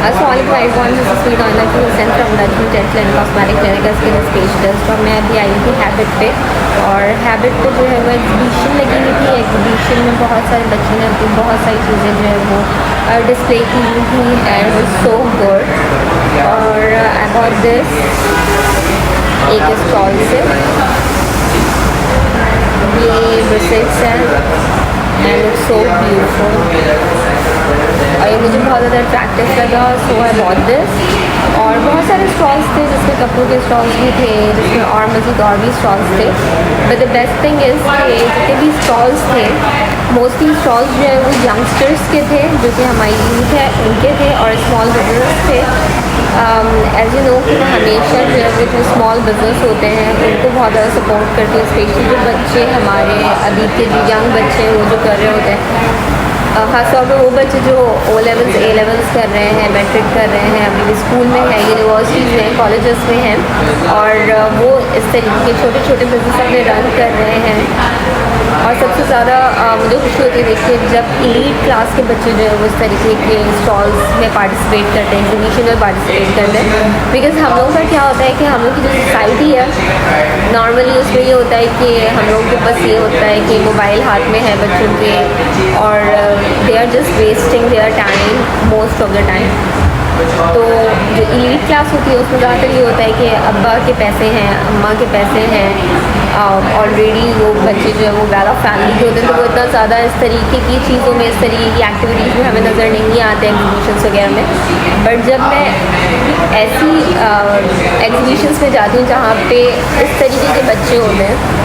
So all I want is a sweet ointment to send from Dutchman Dental and Cosmetic Clinic Skin Specialist। और मैं अभी आई थी habit पे, और habit पे जो है वो एग्जीबिशन लगी हुई थी। एग्जीबिशन में बहुत सारे बच्चों ने अपनी बहुत सारी चीज़ें जो है वो डिस्प्ले की हुई थी एंड वाज सो गुड। और आई गॉट दिस एक स्टॉल से, ये ब्रेसलेट्स हैं एंड इट्स सो ब्यूटीफुल और ये मुझे बहुत ज़्यादा अट्रैक्टिव लगा, सो आई बॉट दिस। और बहुत सारे स्टॉल्स थे जिसमें कपड़ों के स्टॉल्स भी थे, जिसमें और मज़ीद और भी स्टॉल्स थे। But the best thing is कि जितने भी स्टॉल्स थे मोस्टली स्टॉल्स जो है वो यंगस्टर्स के थे, जो कि हमारी यूथ है उनके थे, और स्मॉल बिजनेस थे। एज यू नो कि मैं हमेशा जो है वो जो स्मॉल बिजनेस होते हैं उनको बहुत ज़्यादा सपोर्ट करती हूँ, स्पेशली जो बच्चे हमारे अभी के जो यंग बच्चे हैं वो जो कर रहे होते हैं, ख़ासतौर पर वो बच्चे जो ओ लेवल्स ए लेवल्स कर रहे हैं, मैट्रिक कर रहे हैं, अभी भी स्कूल में है, यूनिवर्सिटीज़ में, कॉलेजेस में हैं, और वो इस तरीके के छोटे छोटे बिजनेस अपने रन कर रहे हैं। और सबसे ज़्यादा मुझे खुशी होती है देखिए जब एलीट क्लास के बच्चे जो है वो इस तरीके के स्टॉल्स में पार्टिसिपेट करते हैं, एग्जीबिशन में पार्टिसिपेट करते हैं। बिकॉज़ हम लोगों का क्या होता है कि हम लोग की जो सोसाइटी है नॉर्मली उसमें ये होता है कि हम लोगों के पास ये होता है कि मोबाइल हाथ में है बच्चों के, और they are just wasting their time most of the time. तो जो एलीट क्लास होती है उसमें ज़्यादातर ये होता है कि अब्बा के पैसे हैं, अम्मा के पैसे हैं, ऑलरेडी वो बच्चे जो है वो वेल ऑफ फैमिली के होते हैं, तो वो इतना ज़्यादा इस तरीके की चीज़ों में, इस तरीके की एक्टिविटीज़ में हमें नज़र नहीं आते एग्जीबिशंस वगैरह में। बट जब मैं ऐसी एग्जीबिशंस में जाती हूँ जहाँ पे इस तरीके के बच्चे होते हैं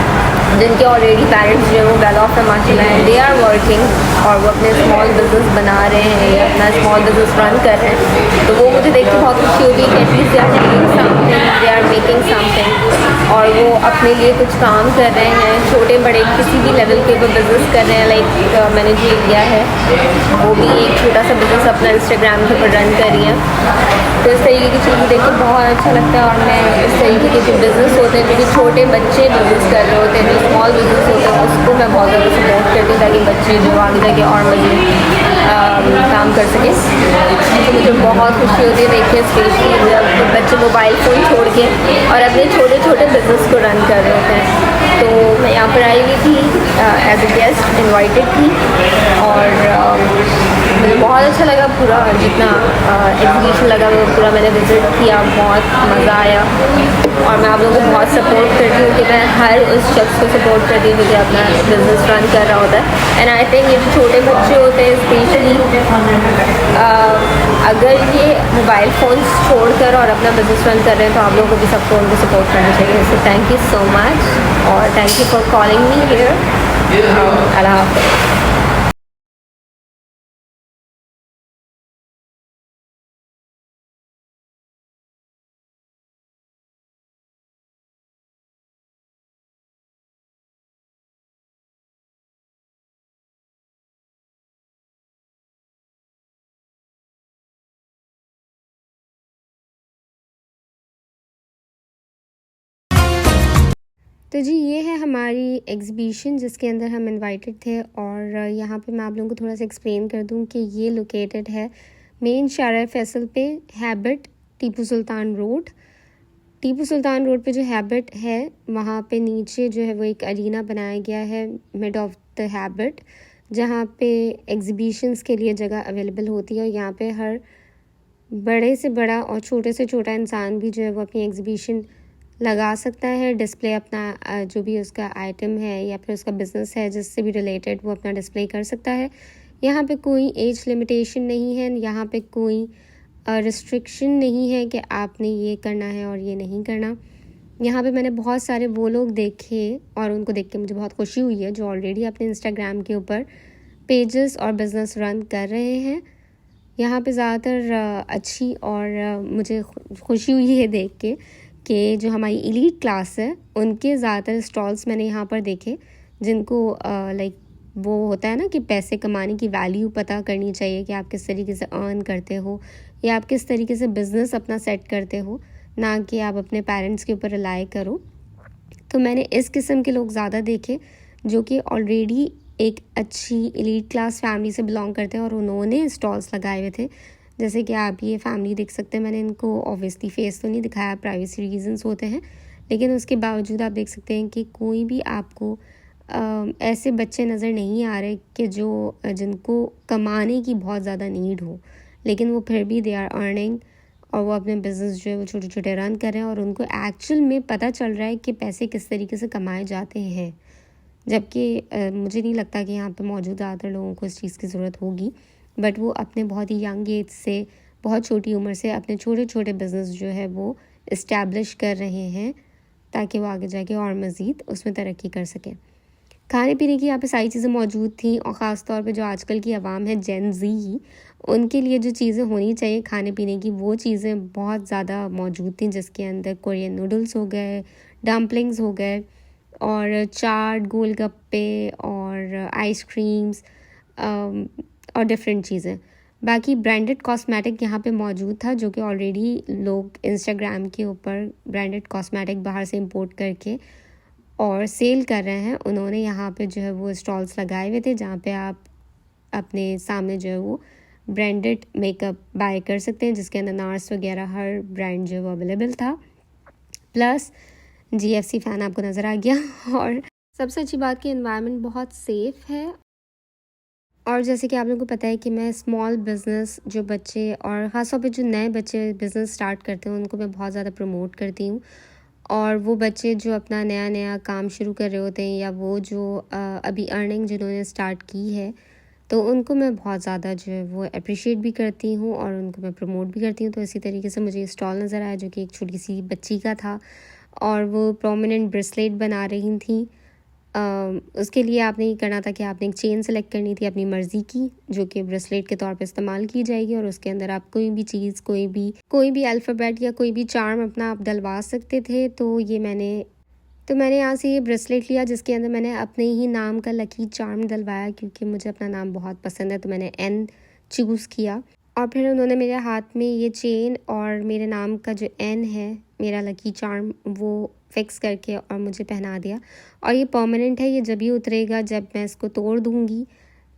जिनके ऑलरेडी पेरेंट्स जो है वो वेल ऑफ है माशाल्लाह, दे आर वर्किंग और वो अपने स्मॉल बिजनेस बना रहे हैं या अपना स्मॉल बिजनेस रन कर रहे हैं, तो वो मुझे देख के बहुत खुशी होती है कि at least they are doing something, they are making something, और वो अपने लिए कुछ काम कर रहे हैं, छोटे बड़े किसी भी लेवल के वो बिज़नेस कर रहे हैं। लाइक मैंने जो लिया है वो भी एक छोटा सा बिज़नेस अपना इंस्टाग्राम के ऊपर रन कर रही है। तो इस तरीके की चीज़ें देख के बहुत अच्छा लगता है, और मैं इस तरीके के जो बिज़नेस होते हैं, जो कि छोटे बच्चे बिज़नेस कर रहे होते हैं, जो स्मॉल बिजनेस होता है, उसको मैं बहुत ज़्यादा सपोर्ट करती हूँ ताकि बच्चे जो आगे जाके और मज़ीद काम कर सकें। तो मुझे बहुत खुशी होती है देखिए स्पेशली जब बच्चे मोबाइल फ़ोन छोड़ के और अपने छोटे छोटे बिजनेस को रन कर रहे होते हैं। तो मैं यहाँ पर आई हुई थी एज ए गेस्ट, इन्वाइटेड थी, और मुझे बहुत अच्छा लगा पूरा जितना एग्जीबिशन लगा वो पूरा मैंने विज़िट किया, बहुत मज़ा आया। और मैं आप लोगों को बहुत सपोर्ट करती हूँ कि मैं हर उस शख्स को सपोर्ट करती हूँ जो अपना बिज़नेस रन कर रहा होता है। एंड आई थिंक ये जो छोटे बच्चे होते हैं स्पेशली अगर ये मोबाइल फ़ोन छोड़कर और अपना बिज़नेस रन कर रहे हैं तो आप लोगों को भी सबको उनको सपोर्ट करना चाहिए। So thank you so much, और thank you for calling me here. अल्लाह हाफ़िज़। तो जी ये है हमारी एग्ज़िबिशन जिसके अंदर हम इनवाइटेड थे, और यहाँ पे मैं आप लोगों को थोड़ा सा एक्सप्लेन कर दूँ कि ये लोकेटेड है मेन शारा फैसल पे, habit, Tipu Sultan road. Tipu Sultan road पे जो हैबिट है वहाँ पे नीचे जो है वो एक अरीना बनाया गया है मिड ऑफ द हैबिट, जहाँ पे एग्ज़िबिशंस के लिए जगह अवेलेबल होती है। और यहाँ पे हर बड़े से बड़ा और छोटे से छोटा इंसान भी जो है वो अपनी एग्ज़िबिशन लगा सकता है, डिस्प्ले अपना जो भी उसका आइटम है या फिर उसका बिज़नेस है जिससे भी रिलेटेड वो अपना डिस्प्ले कर सकता है। यहाँ पे कोई एज लिमिटेशन नहीं है, यहाँ पे कोई रिस्ट्रिक्शन नहीं है कि आपने ये करना है और ये नहीं करना। यहाँ पे मैंने बहुत सारे वो लोग देखे और उनको देख के मुझे बहुत खुशी हुई है जो ऑलरेडी अपने इंस्टाग्राम के ऊपर पेजेस और बिज़नेस रन कर रहे हैं। यहाँ पे ज़्यादातर अच्छी और मुझे खुशी हुई है देख के कि जो हमारी एलीट क्लास है उनके ज़्यादातर स्टॉल्स मैंने यहाँ पर देखे, जिनको लाइक वो होता है ना कि पैसे कमाने की वैल्यू पता करनी चाहिए कि आप किस तरीके से अर्न करते हो या आप किस तरीके से बिज़नेस अपना सेट करते हो, ना कि आप अपने पेरेंट्स के ऊपर रिलाई करो। तो मैंने इस किस्म के लोग ज़्यादा देखे जो कि ऑलरेडी एक अच्छी एलीट क्लास फैमिली से बिलोंग करते हैं और उन्होंने स्टॉल्स लगाए हुए थे जैसे कि आप ये फैमिली देख सकते हैं, मैंने इनको ऑब्वियसली फेस तो नहीं दिखाया, प्राइवेसी रीजंस होते हैं, लेकिन उसके बावजूद आप देख सकते हैं कि कोई भी आपको ऐसे बच्चे नज़र नहीं आ रहे कि जिनको कमाने की बहुत ज़्यादा नीड हो, लेकिन वो फिर भी दे आर अर्निंग और वो अपने बिज़नेस जो है वो छोटे छोटे रन कर रहे हैं और उनको एक्चुअल में पता चल रहा है कि पैसे किस तरीके से कमाए जाते हैं। जबकि मुझे नहीं लगता कि यहाँ पे मौजूद ज़्यादातर लोगों को इस चीज़ की ज़रूरत होगी, बट वो अपने बहुत ही यंग एज से, बहुत छोटी उम्र से अपने छोटे छोटे बिज़नेस जो है वो इस्टेब्लिश कर रहे हैं ताकि वो आगे जाके और मज़ीद उसमें तरक्की कर सकें। खाने पीने की यहाँ पे सारी चीज़ें मौजूद थी और ख़ास तौर पे जो आजकल की आवाम है, जेन ज़ी, उनके लिए जो चीज़ें होनी चाहिए खाने पीने की, वो चीज़ें बहुत ज़्यादा मौजूद थी, जिसके अंदर कोरियन नूडल्स हो गए, डम्पलिंग्स हो गए और चाट, गोलगप्पे और आइसक्रीम्स और डिफरेंट चीज़ें। बाकी ब्रांडेड कॉस्मेटिक यहाँ पे मौजूद था, जो कि ऑलरेडी लोग इंस्टाग्राम के ऊपर ब्रांडेड कॉस्मेटिक बाहर से इंपोर्ट करके और सेल कर रहे हैं। उन्होंने यहाँ पे जो है वो स्टॉल्स लगाए हुए थे, जहाँ पे आप अपने सामने जो है वो ब्रांडेड मेकअप बाय कर सकते हैं, जिसके अंदर नार्स वगैरह हर ब्रांड जो है वो अवेलेबल था। प्लस जीएफसी फ़ैन आपको नज़र आ गया और सबसे अच्छी बात कि एनवायरनमेंट बहुत सेफ़ है। और जैसे कि आप लोगों को पता है कि मैं स्मॉल बिज़नेस जो बच्चे और ख़ास तौर पे जो नए बच्चे बिज़नेस स्टार्ट करते हैं उनको मैं बहुत ज़्यादा प्रमोट करती हूँ। और वो बच्चे जो अपना नया नया काम शुरू कर रहे होते हैं या वो जो अभी अर्निंग जिन्होंने स्टार्ट की है, तो उनको मैं बहुत ज़्यादा जो है वो अप्रिशिएट भी करती हूँ और उनको मैं प्रमोट भी करती हूँ। तो इसी तरीके से मुझे स्टॉल नज़र आया जो कि एक छोटी सी बच्ची का था और वो प्रोमिनेंट ब्रेसलेट बना रही थी। उसके लिए आपने ये करना था कि आपने एक चेन सेलेक्ट करनी थी अपनी मर्ज़ी की, जो कि ब्रेसलेट के तौर पे इस्तेमाल की जाएगी और उसके अंदर आप कोई भी चीज़, कोई भी अल्फ़ाबेट या कोई भी चार्म अपना आप डलवा सकते थे। तो मैंने यहाँ से ये ब्रेसलेट लिया, जिसके अंदर मैंने अपने ही नाम का लकी चार्म डलवाया, क्योंकि मुझे अपना नाम बहुत पसंद है, तो मैंने एन चूज़ किया। और फिर उन्होंने मेरे हाथ में ये चेन और मेरे नाम का जो एन है, मेरा लकी चार्म, वो फिक्स करके और मुझे पहना दिया। और ये परमानेंट है, ये जब ही उतरेगा, जब मैं इसको तोड़ दूँगी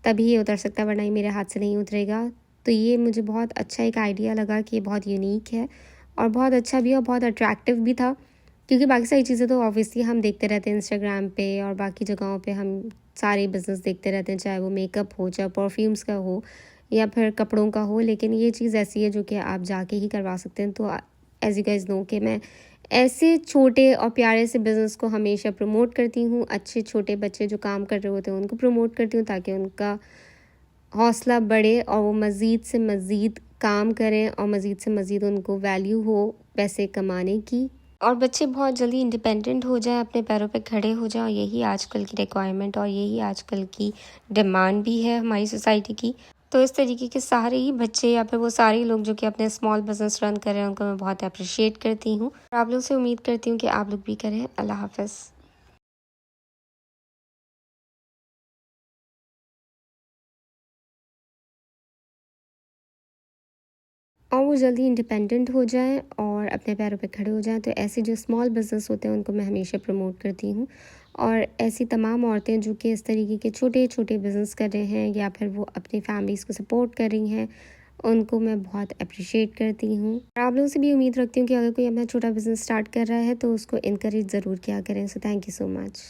तभी ये उतर सकता है, वरना ये मेरे हाथ से नहीं उतरेगा। तो ये मुझे बहुत अच्छा एक आइडिया लगा कि ये बहुत यूनिक है और बहुत अच्छा भी और बहुत अट्रैक्टिव भी था, क्योंकि बाकी सारी चीज़ें तो ऑब्वियसली हम देखते रहते हैं इंस्टाग्राम पे और बाकी जगहों पे हम सारे बिज़नेस देखते रहते हैं, चाहे वो मेकअप हो, चाहे परफ्यूम्स का हो या फिर कपड़ों का हो, लेकिन ये चीज़ ऐसी है जो कि आप जाके ही करवा सकते हैं। तो एज़ यू गाइस नो कि मैं ऐसे छोटे और प्यारे से बिज़नेस को हमेशा प्रमोट करती हूँ। अच्छे छोटे बच्चे जो काम कर रहे होते हैं उनको प्रमोट करती हूँ, ताकि उनका हौसला बढ़े और वो मज़ीद से मज़ीद काम करें और मज़ीद से मज़ीद उनको वैल्यू हो पैसे कमाने की, और बच्चे बहुत जल्दी इंडिपेंडेंट हो जाएं, अपने पैरों पे खड़े हो जाएं। और यही आजकल की रिक्वायरमेंट और यही आजकल की डिमांड भी है हमारी सोसाइटी की। तो इस तरीके के सारे ही बच्चे या फिर वो सारे लोग जो कि अपने स्मॉल बिजनेस रन कर रहे हैं, उनको मैं बहुत अप्रिशिएट करती हूँ। आप लोग से उम्मीद करती हूँ कि आप लोग भी करें। अल्लाह हाफ़िज़। और वो जल्दी इंडिपेंडेंट हो जाएं और अपने पैरों पे खड़े हो जाएं। तो ऐसे जो स्मॉल बिज़नेस होते हैं उनको मैं हमेशा प्रमोट करती हूँ, और ऐसी तमाम औरतें जो कि इस तरीके के छोटे छोटे बिज़नेस कर रहे हैं या फिर वो अपनी फैमिलीज़ को सपोर्ट कर रही हैं, उनको मैं बहुत अप्रिशिएट करती हूँ। और आप लोगों से भी उम्मीद रखती हूँ कि अगर कोई अपना छोटा बिज़नेस स्टार्ट कर रहा है तो उसको इनकरेज ज़रूर किया करें। सो थैंक यू सो मच।